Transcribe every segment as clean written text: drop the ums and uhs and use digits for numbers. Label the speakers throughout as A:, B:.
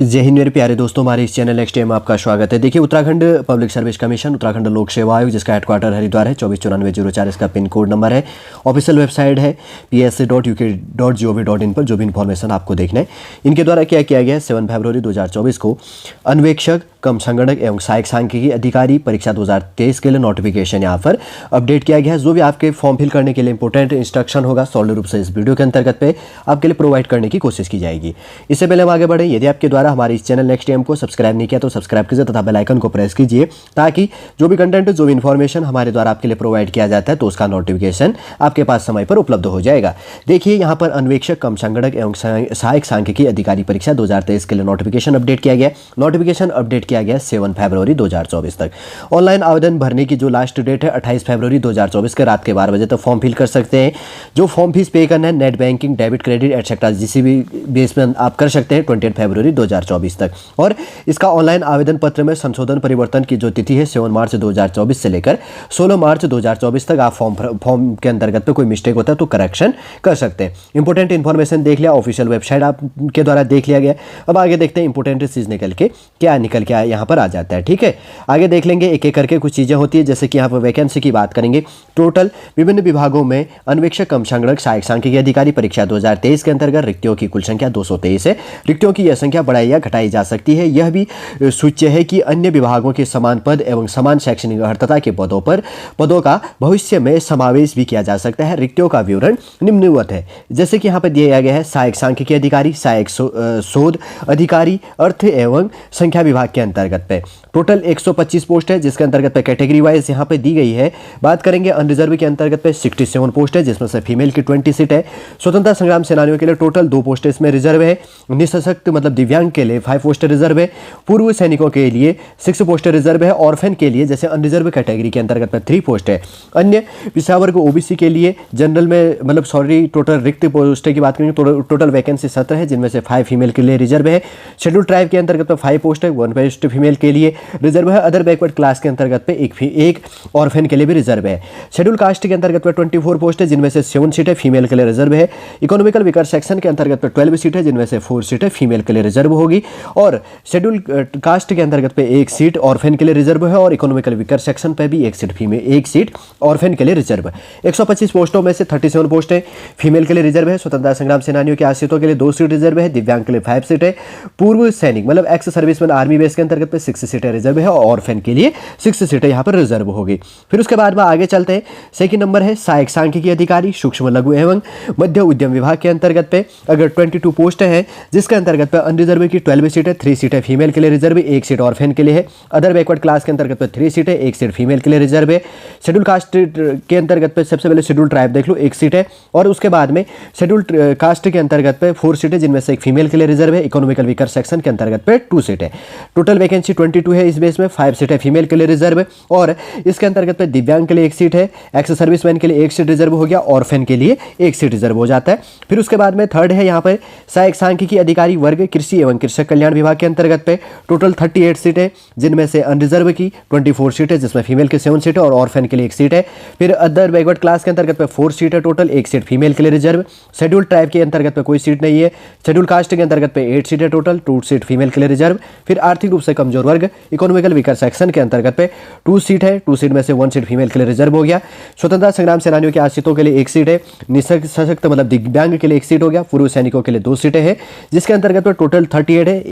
A: जय हिंद मेरे प्यारे दोस्तों, हमारे इस चैनल नेक्स्ट टाइम में आपका स्वागत है। देखिए, Uttarakhand public service commission, Uttarakhand लोक सेवा आयोग, जिसका हेडक्वार्टर हरिद्वार है, 249404 इसका पिन कोड नंबर है। ऑफिशियल वेबसाइट है psc.uk.gov.in पर जो भी इन्फॉर्मेशन आपको देखना है। इनके द्वारा क्या किया गया है, 7 फरवरी 2024 को अन्वेक्षक कम संगणक एवं सहायक सांख्यिकी अधिकारी परीक्षा 2023 के लिए नोटिफिकेशन यहाँ पर अपडेट किया गया है। जो भी आपके फॉर्म फिल करने के लिए इंपॉर्टेंट इंस्ट्रक्शन होगा, सॉलिड रूप से इस वीडियो के अंतर्गत पे आपके लिए प्रोवाइड करने की कोशिश की जाएगी। इससे पहले हम आगे बढ़े, यदि आपके द्वारा हमारे इस चैनल नेक्स्ट टाइम को सब्सक्राइब नहीं किया तो सब्सक्राइब कीजिए तथा बेल आइकन को प्रेस कीजिए, ताकि जो भी कंटेंट, जो भी इन्फॉर्मेशन हमारे द्वारा आपके लिए प्रोवाइड किया जाता है तो उसका नोटिफिकेशन आपके पास समय पर उपलब्ध हो जाएगा। देखिए, यहाँ पर अन्वेक्षक कम संगणक एवं सहायक सांख्यिकी अधिकारी परीक्षा 2023 के लिए नोटिफिकेशन अपडेट किया गया। नोटिफिकेशन अपडेट किया गया 7 फरवरी 2024 तक। ऑनलाइन आवेदन भरने की जो लास्ट डेट है 28 फरवरी 2024 के रात के 12 बजे तक फॉर्म फिल कर सकते हैं। जो फॉर्म फीस पे करना है, net banking, debit, credit etcetera जिसी भी बेस में आप कर सकते हैं 28 फरवरी 2024 तक। और इसका ऑनलाइन आवेदन पत्र में संशोधन परिवर्तन की जो तिथि है 7 मार्च 2024 से लेकर 16 मार्च 2024 तक आप फॉर्म के अंतर्गत पे कोई मिस्टेक होता है तो करेक्शन कर सकते हैं। इंपोर्टेंट इन्फॉर्मेशन देख लिया, ऑफिशियल वेबसाइट आपके द्वारा देख लिया गया। अब आगे देखते हैं इंपोर्टेंट चीज़ निकल के यहाँ पर आ जाता है। ठीक है, आगे देख लेंगे एक एक करके कुछ चीज़ें होती है। जैसे कि यहाँ पर वैकेंसी की बात करेंगे, टोटल विभिन्न विभागों में अन्वेक्षक कम संगणक सहायक सांख्यिकी अधिकारी परीक्षा 2023 के अंतर्गत रिक्तियों की कुल संख्या 223 है। रिक्तियों की यह संख्या बढ़ाई या घटाई जा सकती है। यह भी सूच्य है कि अन्य विभागों के समान पद एवं समान शैक्षणिक अर्हता के पदों का भविष्य में समावेश भी किया जा सकता है। रिक्तियों का विवरण निम्नवत है, जैसे कि यहाँ पर दिया गया है सहायक सांख्यिकी अधिकारी, सहायक शोध अधिकारी, अर्थ एवं संख्या विभाग के अंतर्गत पे टोटल 125 पोस्ट है, जिसके अंतर्गत पे कैटेगरी वाइज यहाँ पे दी गई है। बात करेंगे अनरिजर्व के अंतर्गत पे 67 पोस्ट है, जिसमें से फीमेल की 20 सीट है। स्वतंत्रता संग्राम सेनानियों के लिए टोटल 2 पोस्ट इसमें रिजर्व है। निःसशक्त मतलब दिव्यांग के लिए 5 पोस्ट रिजर्व है। पूर्व सैनिकों के लिए 6 पोस्ट रिजर्व है। ऑर्फन के लिए जैसे अनरिजर्व कैटेगरी के अंतर्गत पे 3 पोस्ट है। अन्य पिछड़ा वर्ग ओबीसी के लिए जनरल में टोटल रिक्त पोस्ट की बात करेंगे, टोटल वैकेंसी 17 है, जिनमें से 5 फीमेल के लिए रिजर्व है। शेड्यूल ट्राइब के अंतर्गत पे 5 पोस्ट है, 1 पोस्ट फीमेल के लिए रिजर्व है। अदर बैकवर्ड क्लास के अंतर्गत पे एक ऑर्फन के लिए भी रिजर्व है। शेड्यूल कास्ट के अंतर्गत पे 24 पोस्ट है, जिनमें से 7 सीटें फीमेल के लिए रिजर्व है। इकोनॉमिकल वीकर सेक्शन के अंतर्गत पे 12 सीट है, जिनमें से 4 सीटें फीमेल के लिए रिजर्व होगी। और शेड्यूल कास्ट के अंतर्गत पे 1 सीट ऑर्फन के लिए रिजर्व है। और इकोनॉमिकल वीकर सेक्शन पे भी 1 सीट फीमेल, 1 सीट ऑर्फन के लिए रिजर्व है। 125 पोस्टों में से 37 पोस्टें फीमेल के लिए रिजर्व है। स्वतंत्रता संग्राम सेनानियों के आश्रितों के लिए 2 सीट रिजर्व है। दिव्यांग के लिए 5 सीट है। पूर्व सैनिक मतलब एक्स सर्विसमैन आर्मी बेस के अंतर्गत पे 6 सीटें रिजर्व है। और ऑर्फन के लिए 6 सीटें यहाँ पर रिजर्व होगी। फिर उसके बाद में आगे चलते हैं। सेकंड नंबर है सहायक सांख्यिकी अधिकारी सूक्ष्म लघु एवं मध्य उद्यम विभाग के अंतर्गत पे अगर 22 पोस्ट है, जिसके अंतर्गत पे अनरिजर्व की 12 सीटें, 3 सीटें फीमेल के लिए रिजर्व, 1 सीट ऑर्फन के लिए है। अदर बैकवर्ड क्लास के अंतर्गत पे 3 सीटें, 1 सीट फीमेल के लिए रिजर्व है। शेड्यूल कास्ट के अंतर्गत पे सबसे पहले शेड्यूल ट्राइब देख लो, 1 सीट है। और उसके बाद में शेड्यूल कास्ट के अंतर्गत पे 4 सीटें, जिनमें से 1 फीमेल के लिए रिजर्व है। इकोनॉमिकल वीकर सेक्शन के अंतर्गत पे 2 सीटें। टोटल वैकेंसी 22 है। इस बेस में 5 सीटें फीमेल के लिए रिजर्व है। और इसके अंतर्गत पे दिव्यांग के लिए 1 सीट है। एक्स सर्विसमैन के लिए 1 सीट रिजर्व हो गया। ऑर्फन के लिए 1 सीट रिजर्व हो जाता है। फिर उसके बाद में थर्ड है यहाँ पर सहायक सांख्यिकी अधिकारी वर्ग कृषि एवं कृषक कल्याण विभाग के अंतर्गत पे टोटल 38 सीटें, जिनमें से अनरिजर्व की 24 सीटें, जिसमें फीमेल के 7 सीटें और ऑर्फन के लिए 1 सीट है। फिर अदर बैकवर्ड क्लास के अंतर्गत पे 4 सीट है टोटल, 1 सीट फीमेल के लिए रिजर्व। शेड्यूल ट्राइब के अंतर्गत पे कोई सीट नहीं है। शेड्यूल कास्ट के अंतर्गत पे 8 सीट है टोटल, 2 सीट फीमेल के लिए रिजर्व। फिर आर्थिक रूप से कमजोर वर्ग इकोनॉमिकल वीकर सेक्शन के अंतर्गत पे 2 सीट है, 2 सीट में से 1 सीट फीमेल के लिए रिजर्व हो गया। स्वतंत्रता संग्राम सेनानियों के आश्रितों के लिए 1 सीट है। निःसशक्त मतलब दिव्यांग के लिए 1 सीट हो गया। पूर्व सैनिकों के लिए 2 सीटें हैं, जिसके अंतर्गत में टोटल 38 है।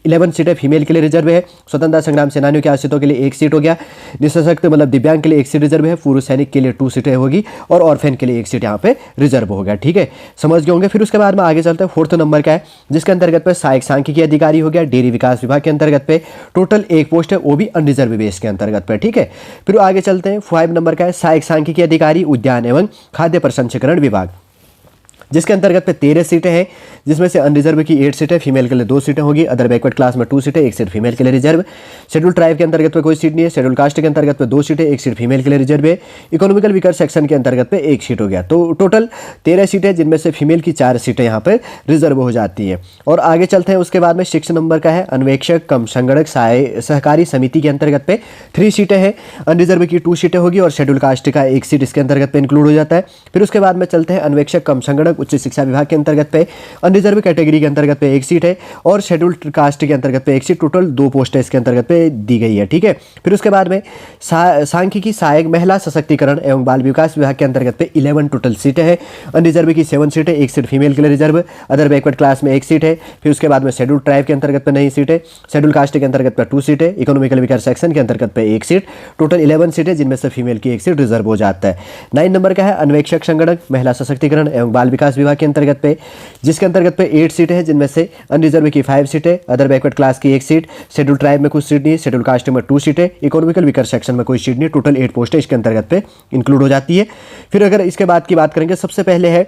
A: 11 सीटें फीमेल के लिए रिजर्व है। स्वतंत्रता संग्राम सेनानियों के आश्रितों के लिए 1 सीट हो गया। निःसशक्त मतलब दिव्यांग के लिए 1 सीट रिजर्व है। पूर्व सैनिक के लिए 2 सीटें होगी। और ऑर्फन के लिए 1 सीट यहाँ पे रिजर्व हो गया। ठीक है, समझ गए होंगे। फिर उसके बाद में आगे चलते हैं। 4th नंबर का है, जिसके अंतर्गत पे सहायक सांख्यिकी अधिकारी हो गया डेयरी विकास विभाग के अंतर्गत पे टोटल 1 पोस्ट है, वो भी अनरिजर्व बेस के अंतर्गत पे। ठीक है, फिर आगे चलते हैं। 5 नंबर का है सहायक सांख्यिकी अधिकारी उद्यान एवं खाद्य प्रसंस्करण विभाग, जिसके अंतर्गत पे 13 सीटें हैं, जिसमें से अनरिजर्व की 8 सीटें, फीमेल के लिए 2 सीटें होगी। अदर बैकवर्ड क्लास में 2 सीटें, 1 सीट फीमेल के लिए रिजर्व। शेड्यूल ट्राइब के अंतर्गत पे कोई सीट नहीं है। शेड्यूल कास्ट के अंतर्गत पे 2 सीटें, 1 सीट फीमेल के लिए रिजर्व है। इकोनॉमिकल वीकर सेक्शन के अंतर्गत पे 1 सीट हो गया। तो टोटल 13 सीटें, जिनमें से फीमेल की 4 सीटें यहाँ पर रिजर्व हो जाती है। और आगे चलते हैं। उसके बाद में 6 नंबर का है अन्वेक्षक कम संगणक सहकारी समिति के अंतर्गत पे 3 सीटें हैं। अनरिजर्व की 2 सीटें होगी और शेड्यूल कास्ट का 1 सीट इसके अंतर्गत पे इंक्लूड हो जाता है। फिर उसके बाद में चलते हैं अन्वेक्षक कम संगणक संगणक उच्च शिक्षा विभाग के अंतर्गत पे अनरिजर्व कैटेगरी के अंतर्गत पे 1 सीट है और शेड्यूल्ड कास्ट के अंतर्गत पे 1 सीट, टोटल 2 पोस्ट इसके अंतर्गत पे दी गई है। ठीक है, फिर उसके बाद में सांख्यिकी सहायक महिला सशक्तिकरण एवं बाल विकास विभाग के अंतर्गत पे 11 टोटल सीटें हैं। अनरिजर्व की 7 सीट है, 1 सीट फीमेल के लिए रिजर्व, अदर बैकवर्ड क्लास में 1 सीट है। फिर उसके बाद में शेड्यूल ट्राइब के अंतर्गत पे नहीं सीट है, शेड्यूल कास्ट के अंतर्गत पे 2 सीट है, इकोनॉमिकल वीकर सेक्शन के अंतर्गत पे 1 सीट, टोटल 11 सीट है जिनमें से फीमेल की 1 सीट रिजर्व हो जाता है। 9 नंबर का है अन्वेक्षक संगणक महिला सशक्तिकरण एवं बाल विकास विभाग के अंतर्गत पे, जिसके अंतर्गत पे 8 सीट है जिनमें से अनरिजर्व की 5 सीट है, अदर बैकवर्ड क्लास की 1 सीट, शेड्यूल ट्राइब में कुछ सीट नहीं, शेड्यूल कास्ट में 2 सीट है, इकोनॉमिकल वीकर सेक्शन में कोई सीट नहीं, टोटल 8 पोस्ट इसके अंतर्गत पे इंक्लूड हो जाती है। फिर अगर इसके बाद की बात करेंगे, सबसे पहले है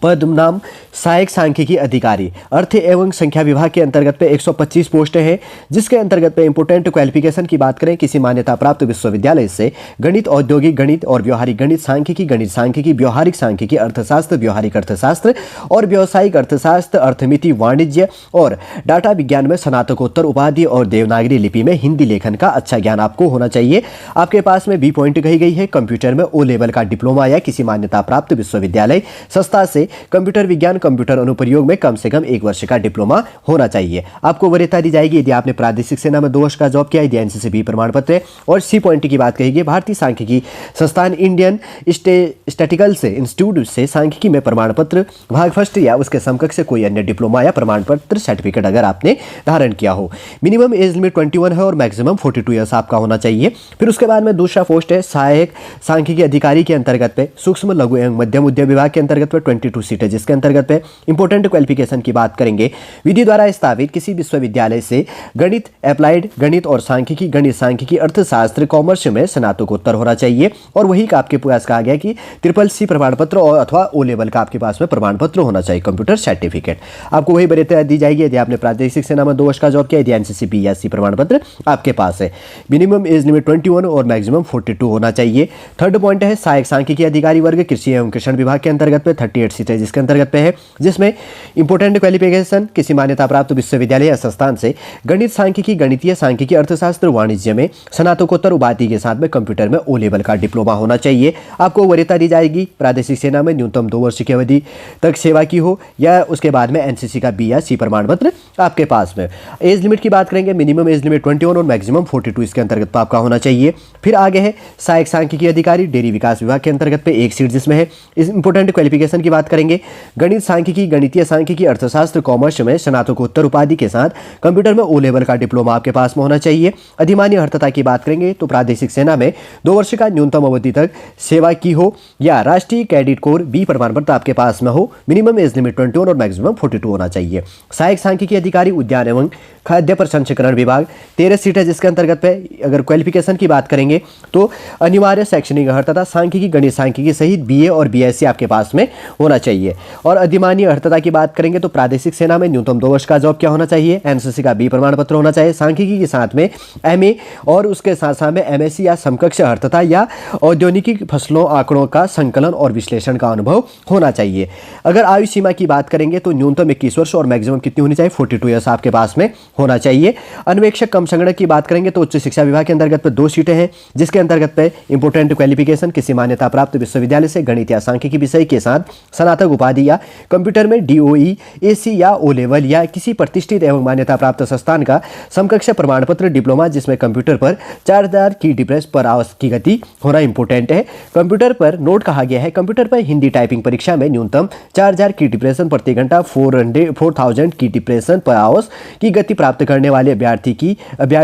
A: पद नाम सहायक सांख्यिकी अधिकारी अर्थ एवं संख्या विभाग के अंतर्गत पे 125 पोस्टें हैं, जिसके अंतर्गत पे इंपोर्टेंट क्वालिफिकेशन की बात करें किसी मान्यता प्राप्त विश्वविद्यालय से गणित, औद्योगिक गणित और व्यवहारिक गणित, सांख्यिकी, व्यवहारिक सांख्यिकी, अर्थशास्त्र, व्यवहारिक अर्थशास्त्र और व्यावसायिक अर्थशास्त्र, अर्थमिति, वाणिज्य और डाटा विज्ञान में स्नातकोत्तर उपाधि और देवनागरी लिपि में हिंदी लेखन का अच्छा ज्ञान आपको होना चाहिए। आपके पास में बी पॉइंट कही गई है, कंप्यूटर में ओ लेवल का डिप्लोमा या किसी मान्यता प्राप्त विश्वविद्यालय संस्था से कंप्यूटर विज्ञान, कंप्यूटर अनुप्रयोग में कम से कम 1 वर्ष का डिप्लोमा होना चाहिए। आपको वरीयता दी जाएगी यदि आपने प्रादेशिक सेना में 2 वर्ष का जॉब किया, यदि एनसीसी बी प्रमाण पत्र है। और सी पॉइंट की बात कहेगी, भारतीय सांख्यिकी संस्थान इंडियन स्टैटिकल से इंस्टीट्यूट से सांख्यिकी में प्रमाण पत्र भाग फर्स्ट या उसके समकक्ष से कोई अन्य डिप्लोमा या प्रमाण पत्र सर्टिफिकेट अगर आपने धारण किया हो। मिनिमम एज लिमिट 21 है और मैक्सिमम 42 ईयर्स आपका होना चाहिए। फिर उसके बाद में दूसरा पोस्ट है सहायक सांख्यिकी अधिकारी के अंतर्गत पे सूक्ष्म, लघु एवं मध्यम उद्यम विभाग के अंतर्गत पे 22 सीट है, जिसके अंतर्गत पे इंपोर्टेंट क्वालिफिकेशन की बात करेंगे, विधि द्वारा स्थापित किसी विश्वविद्यालय से गणित, अप्लाइड गणित और सांख्यिकी, गणित सांख्यिकी, अर्थशास्त्र, कॉमर्स में स्नातकोत्तर होना चाहिए। और वही का आपके पास कहा गया कि CCC प्रमाण पत्र और अथवा ओ लेवल का आपके पास में प्रमाण पत्र होना चाहिए, कंप्यूटर सर्टिफिकेट। आपको वही वरीयता दी जाएगी यदि आपने प्रादेशिक सेना में 2 वर्ष का जॉब किया, यदि एनसीसी बी या सी प्रमाण पत्र आपके पास है। मिनिमम एज लिमिट 21 और मैक्सिमम 42 होना चाहिए। थर्ड पॉइंट है सहायक सांख्यिकी अधिकारी वर्ग कृषि एवं कृषि विभाग के अंतर्गत पे 38 सीटें जिसके अंतर्गत पे है, जिसमें इंपोर्टेंट क्वालिफिकेशन किसी मान्यता प्राप्त विश्वविद्यालय या संस्थान से गणित सांख्यिकी, गणितीय सांख्यिकी, अर्थशास्त्र, वाणिज्य में स्नातकोत्तर उपाधि के साथ में कंप्यूटर में ओ लेवल का डिप्लोमा होना चाहिए। आपको वरीयता दी जाएगी प्रादेशिक सेना में न्यूनतम 2 वर्ष की अवधि तक सेवा की हो या उसके बाद में एनसीसी का बी या सी प्रमाण पत्र आपके पास में। एज लिमिट की बात करेंगे, मिनिमम एज लिमिट 21 और मैक्सिमम 42 इसके अंतर्गत आपका होना चाहिए। फिर आगे है सहायक सांख्यिकी अधिकारी डेयरी विकास विभाग के अंतर्गत पे 1 सीट जिसमें है। इस इंपोर्टेंट क्वालिफिकेशन की बात करेंगे, गणित सांख्यिकी, गणितीय सांख्यिकी, अर्थशास्त्र, कॉमर्स में स्नातकोत्तर उपाधि के साथ कंप्यूटर में ओ लेवल का डिप्लोमा आपके पास में होना चाहिए। अधिमान्य अर्हता की बात करेंगे तो प्रादेशिक सेना में 2 वर्ष का न्यूनतम अवधि तक सेवा की हो या राष्ट्रीय कैडेट कोर बी प्रमाण पत्र आपके पास में हो। मिनिमम एज लिमिट 21 और मैक्सिमम 42 होना चाहिए। सहायक सांख्यिकी अधिकारी उद्यान एवं खाद्य प्रसंस्करण विभाग 13 सीट है जिसके अंतर्गत पे अगर क्वालिफिकेशन की बात करेंगे तो अनिवार्य शैक्षणिक अर्हता सांख्यिकी, गणित सांख्यिकी सहित बीए और बीएससी आपके पास में होना चाहिए। और अधिमान्य अर्हता की बात करेंगे तो प्रादेशिक सेना में न्यूनतम 2 वर्ष का जॉब क्या होना चाहिए, एनसीसी का बी प्रमाण पत्र होना चाहिए, सांख्यिकी के साथ में एमए और उसके साथ साथ में एमएससी या समकक्ष अर्हता या औद्योगिक फसलों आंकड़ों का संकलन और विश्लेषण का अनुभव होना चाहिए। अगर आयु सीमा की बात करेंगे तो न्यूनतम 21 वर्ष और मैक्सिमम कितनी होनी चाहिए, 42 ईयर्स आपके पास में होना चाहिए। अन्वेक्षक कम संगणक की बात करेंगे तो उच्च शिक्षा विभाग के अंतर्गत पे 2 सीटें हैं जिसके अंतर्गत पे इंपोर्टेंट क्वालिफिकेशन किसी मान्यता प्राप्त विश्वविद्यालय से गणित या सांख्यिकी विषय के साथ स्नातक उपाधि या कंप्यूटर में डीओई, एसी या ओ लेवल या किसी प्रतिष्ठित एवं मान्यता प्राप्त संस्थान का समकक्ष प्रमाण पत्र डिप्लोमा जिसमें कंप्यूटर पर 4000 की डिप्रेस पर आवर्स की गति होना इंपोर्टेंट है। कंप्यूटर पर नोट कहा गया है, कंप्यूटर पर हिंदी टाइपिंग परीक्षा में न्यूनतम 4000 की डिप्रेशन प्रति घंटा 4000 की डिप्रेशन पर आवर्स की गति प्राप्त करने वाले अभ्यर्थी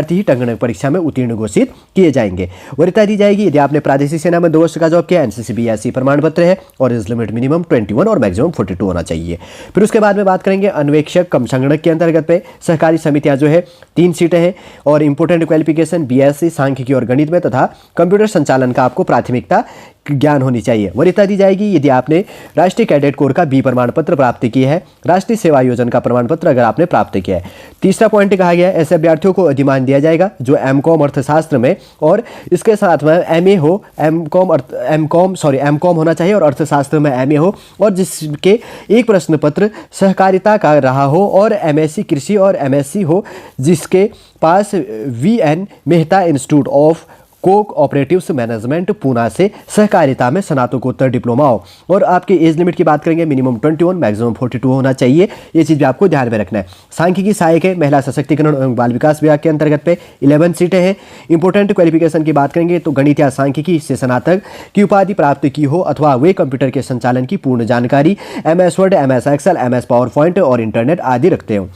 A: ही टंगणक परीक्षा में उत्तीर्ण घोषित किए जाएंगे। वरीयता दी जाएगी यदि आपने प्रादेशिक सेना में 2 वर्ष का जॉब किया, एनसीसी बी या सी प्रमाण पत्र है और एज लिमिट मिनिमम 21 और मैक्सिमम 42 होना चाहिए। फिर उसके बाद में बात करेंगे अन्वेक्षक कम संगणक के अंतर्गत पे सहकारी समितियां जो है 3 सीटें हैं और इंपोर्टेंट क्वालिफिकेशन बीएससी सांख्यिकी और गणित में तथा कंप्यूटर संचालन का आपको प्राथमिकता ज्ञान होनी चाहिए। वरीयता दी जाएगी यदि आपने राष्ट्रीय कैडेट कोर का बी प्रमाण पत्र प्राप्त किया है, राष्ट्रीय सेवा योजना का प्रमाण पत्र अगर आपने प्राप्त किया है। तीसरा पॉइंट कहा गया है ऐसे अभ्यर्थियों को अधिमान दिया जाएगा जो एमकॉम अर्थशास्त्र में और इसके साथ में एमए हो, एमकॉम होना चाहिए और अर्थशास्त्र में एमए हो और जिसके एक प्रश्न पत्र सहकारिता का रहा हो और एमएससी कृषि और एमएससी हो जिसके पास VN Mehta institute of cooperatives management Poona से सहकारिता में स्नातकोत्तर डिप्लोमा हो। और आपके एज लिमिट की बात करेंगे, मिनिमम 21 मैक्सिमम 42 होना चाहिए, ये चीज़ भी आपको ध्यान में रखना है। सांख्यिकी सहायक है, महिला सशक्तिकरण एवं बाल विकास विभाग के अंतर्गत पे 11 सीटें हैं। इंपोर्टेंट क्वालिफिकेशन की बात करेंगे तो गणित या सांख्यिकी से स्नातक की उपाधि प्राप्त की हो अथवा वे कंप्यूटर के संचालन की पूर्ण जानकारी MS word, MS excel, MS power point और इंटरनेट आदि रखते हो।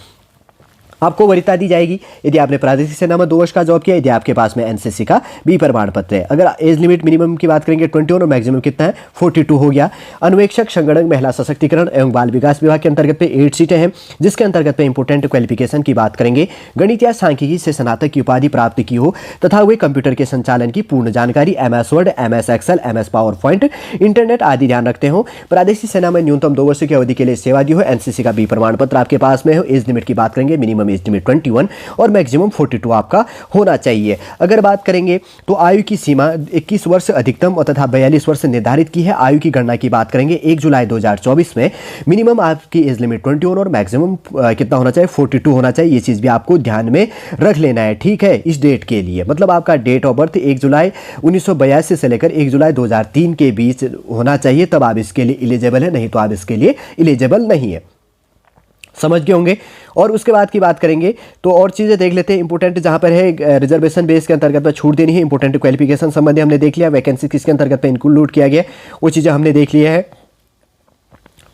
A: आपको वरीयता दी जाएगी यदि आपने प्रादेशिक सेना में 2 वर्ष का जॉब किया, यदि आपके पास में NCC का B प्रमाण पत्र है। अगर एज लिमिट मिनिमम की बात करेंगे 21 और मैक्सिमम कितना है 42 हो गया। अन्वेक्षक संगणक महिला सशक्तिकरण एवं बाल विकास विभाग के अंतर्गत पे 8 सीटें हैं, जिसके अंतर्गत पे इंपोर्टेंट क्वालिफिकेशन की बात करेंगे, गणित या सांख्यिकी से स्नातक की उपाधि प्राप्त की हो तथा वे कंप्यूटर के संचालन की पूर्ण जानकारी MS word, MS excel, MS power point, internet आदि ध्यान रखते हो। प्रादेशिक सेना में न्यूनतम 2 वर्ष की अवधि के लिए सेवा दी हो, NCC का B प्रमाण पत्र आपके पास में हो। एज लिमिट की बात करेंगे, मिनिमम एज लिमिट 21 और मैक्सिमम 42 आपका होना चाहिए। अगर बात करेंगे तो आयु की सीमा 21 वर्ष अधिकतम तथा 42 वर्ष निर्धारित की है। आयु की गणना की बात करेंगे 1 जुलाई 2024 में मिनिमम आपकी एज लिमिट 21 और मैक्सिमम कितना होना चाहिए 42 होना चाहिए। ये चीज़ भी आपको ध्यान में रख लेना है, ठीक है। इस डेट के लिए मतलब आपका डेट ऑफ बर्थ 1 जुलाई 1982 से लेकर 1 जुलाई 2003 के बीच होना चाहिए, तब आप इसके लिए एलिजिबल है, नहीं तो आप इसके लिए एलिजिबल नहीं है। समझ गए होंगे। और उसके बाद की बात करेंगे तो और चीज़ें देख लेते हैं इंपोर्टेंट, जहाँ पर है रिजर्वेशन बेस के अंतर्गत पर छूट देनी है। इंपोर्टेंट क्वालिफिकेशन संबंधी हमने देख लिया, वैकेंसी किसके अंतर्गत पे इंक्लूड किया गया वो चीज़ें हमने देख लिया है।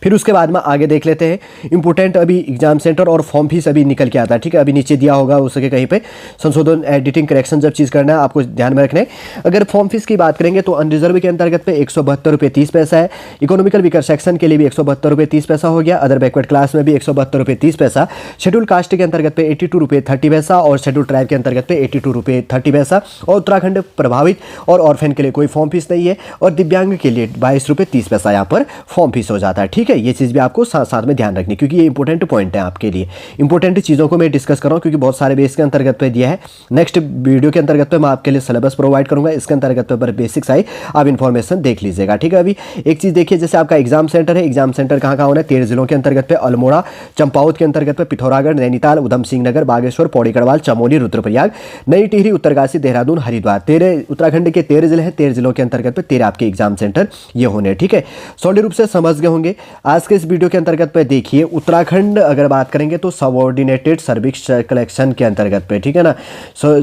A: फिर उसके बाद में आगे देख लेते हैं इंपोर्टेंट अभी एग्जाम सेंटर और फॉर्म फीस अभी निकल के आता है, ठीक है। अभी नीचे दिया होगा उसके कहीं पे संशोधन एडिटिंग करेक्शन जब चीज़ करना है आपको ध्यान में रखना है। अगर फॉर्म फीस की बात करेंगे तो अनरिजर्व के अंतर्गत पे 172 रुपये 30 पैसा है। इकोनॉमिकल वीकर सेक्शन के लिए भी 172 रुपये 30 पैसा हो गया। अदर बैकवर्ड क्लास में भी 172 रुपये 30 पैसा। शेड्यूल कास्ट के अंतर्गत पे 82 रुपये 30 पैसा और शेड्यूल ट्राइब के अंतर्गत पे 82 रुपये 30 पैसा। और उत्तराखंड प्रभावित और ऑर्फेन के लिए कोई फॉर्म फीस नहीं है। और दिव्यांग के लिए 22 रुपये 30 पैसा यहाँ पर फॉर्म फीस हो जाता है, ठीक है। ये चीज़ भी आपको साथ साथ में ध्यान रखनी, क्योंकि ये इंपॉर्टेंट पॉइंट है आपके लिए। इंपॉर्टेंट चीज़ों को मैं डिस्कस कर रहा हूँ क्योंकि बहुत सारे बेस के अंतर्गत पे दिया है। नेक्स्ट वीडियो के अंतर्गत पे मैं आपके लिए सिलेबस प्रोवाइड करूंगा, इसके अंतर्गत पे बेसिक्स आई आप इन्फॉर्मेशन देख लीजिएगा, ठीक है। अभी एक चीज़ देखिए, जैसे आपका एग्जाम सेंटर है, एग्जाम सेंटर कहाँ कहाँ होना है 13 जिलों के अंतर्गत पे, अल्मोड़ा, चंपावत के अंतर्गत पे, पिथौरागढ़, नैनीताल, उधम सिंह नगर, बागेश्वर, पौड़ी गढ़वाल, चमोली, रुद्रप्रयाग, नई टिहरी, उत्तरकाशी, देहरादून, हरिद्वार। 13 उत्तराखंड के 13 जिले हैं, 13 जिलों के अंतर्गत पे 13 आपके एग्जाम सेंटर ये होने, ठीक है। सॉलिड रूप से समझ गए होंगे। आज के इस वीडियो के अंतर्गत पे देखिए उत्तराखंड अगर बात करेंगे तो सबऑर्डिनेटेड सर्विस सिलेक्शन के अंतर्गत पे, ठीक है ना।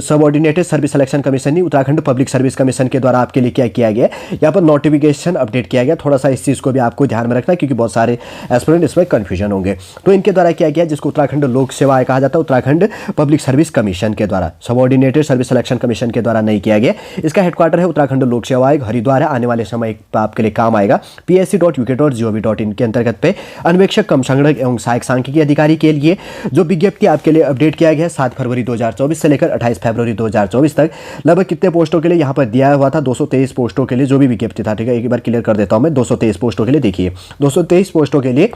A: सबऑर्डिनेटेड सर्विस सिलेक्शन कमीशन नहीं, उत्तराखंड पब्लिक सर्विस कमीशन के द्वारा आपके लिए क्या किया गया, यहाँ पर नोटिफिकेशन अपडेट किया गया। थोड़ा सा इस चीज़ को भी आपको ध्यान में रखना क्योंकि बहुत सारे एस्पिरेंट इसमें कंफ्यूजन होंगे। तो इनके द्वारा क्या गया, जिसको उत्तराखंड लोक सेवा कहा जाता है, उत्तराखंड पब्लिक सर्विस कमीशन के द्वारा, सबऑर्डिनेटेड सर्विस सिलेक्शन कमीशन के द्वारा नहीं किया गया। इसका हेडक्वार्टर है उत्तराखंड लोक सेवा आयोग, हरिद्वार है। आने वाले समय आपके लिए काम आएगा। psc.uk.gov.in के अंतर्गत पे अन्वेक्षक कम संगणक एवं सहायक सांख्यिकी अधिकारी के लिए जो विज्ञप्ति आपके लिए अपडेट किया गया है 7 फरवरी 2024 से लेकर 28 फरवरी 2024 तक, लगभग कितने पोस्टों के लिए यहाँ पर दिया हुआ था 223 पोस्टों के लिए जो भी विज्ञप्ति था, ठीक है। एक बार क्लियर कर देता हूँ मैं, 223 पोस्टों के लिए देखिए, 223 पोस्टों के लिए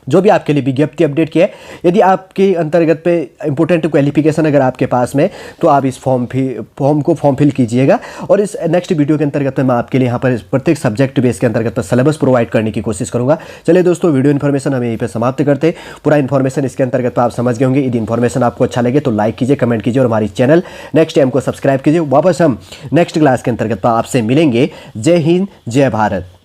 A: जो भी आपके लिए विज्ञप्ति अपडेट किया है। यदि आपके अंतर्गत पे इंपोर्टेंट क्वालिफिकेशन अगर आपके पास में, तो आप इस फॉर्म को फॉर्म फिल कीजिएगा। और इस नेक्स्ट वीडियो के अंतर्गत मैं आपके लिए यहाँ पर प्रत्येक सब्जेक्ट बेस के अंतर्गत पर सिलेबस प्रोवाइड करने की कोशिश करूँगा। चलिए दोस्तों, वीडियो इन्फॉर्मेशन हम यहीं पर समाप्त करते हैं। पूरा इन्फॉर्मेशन इसके अंतर्गत आप समझ गए होंगे। यदि इन्फॉर्मेशन आपको अच्छा लगे तो लाइक कीजिए, कमेंट कीजिए और हमारी चैनल नेक्स्ट टाइम को सब्सक्राइब कीजिए। वापस हम नेक्स्ट क्लास के अंतर्गत आपसे मिलेंगे। जय हिंद, जय भारत।